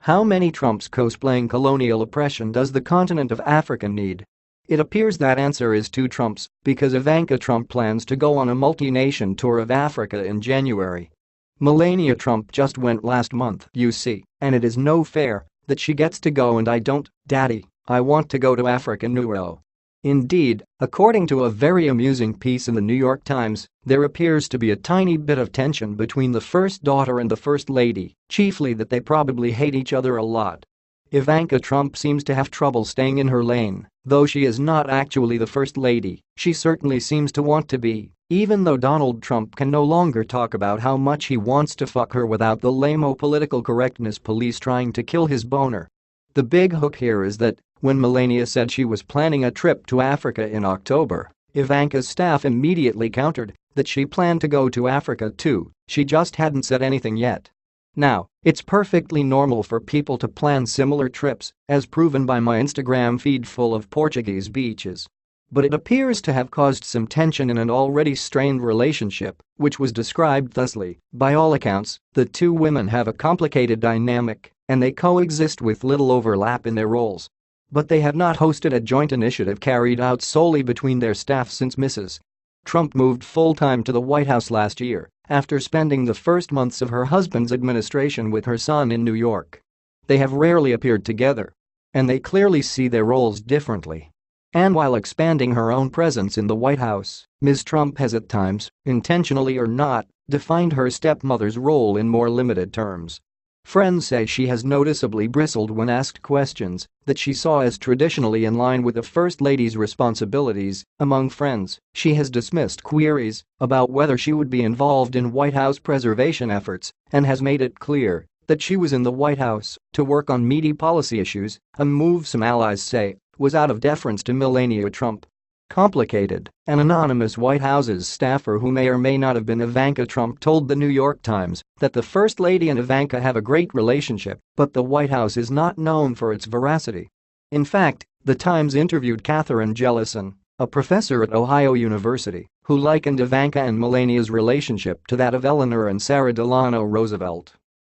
How many Trumps cosplaying colonial oppression does the continent of Africa need? It appears that answer is 2 Trumps, because Ivanka Trump plans to go on a multi-nation tour of Africa in January. Melania Trump just went last month, you see, and it is no fair that she gets to go and I don't, Daddy, I want to go to Africa now. Indeed, according to a very amusing piece in the New York Times, there appears to be a tiny bit of tension between the first daughter and the first lady, chiefly that they probably hate each other a lot. Ivanka Trump seems to have trouble staying in her lane, though she is not actually the first lady, she certainly seems to want to be, even though Donald Trump can no longer talk about how much he wants to fuck her without the lame-o political correctness police trying to kill his boner. The big hook here is that when Melania said she was planning a trip to Africa in October, Ivanka's staff immediately countered that she planned to go to Africa too, she just hadn't said anything yet. Now, it's perfectly normal for people to plan similar trips, as proven by my Instagram feed full of Portuguese beaches. But it appears to have caused some tension in an already strained relationship, which was described thusly: by all accounts, the 2 women have a complicated dynamic, and they coexist with little overlap in their roles. But they have not hosted a joint initiative carried out solely between their staff since Mrs. Trump moved full-time to the White House last year, after spending the first months of her husband's administration with her son in New York. They have rarely appeared together. And they clearly see their roles differently. And while expanding her own presence in the White House, Ms. Trump has at times, intentionally or not, defined her stepmother's role in more limited terms. Friends say she has noticeably bristled when asked questions that she saw as traditionally in line with the First Lady's responsibilities. Among friends, she has dismissed queries about whether she would be involved in White House preservation efforts and has made it clear that she was in the White House to work on meaty policy issues, a move some allies say was out of deference to Melania Trump. Complicated, an anonymous White House's staffer who may or may not have been Ivanka Trump told the New York Times that the First Lady and Ivanka have a great relationship, but the White House is not known for its veracity. In fact, the Times interviewed Catherine Jellison, a professor at Ohio University, who likened Ivanka and Melania's relationship to that of Eleanor and Sarah Delano Roosevelt.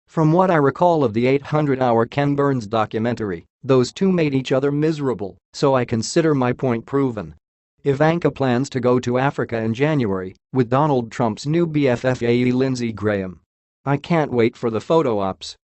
From what I recall of the 800-hour Ken Burns documentary, those 2 made each other miserable, so I consider my point proven. Ivanka plans to go to Africa in January with Donald Trump's new BFF Lindsey Graham. I can't wait for the photo ops,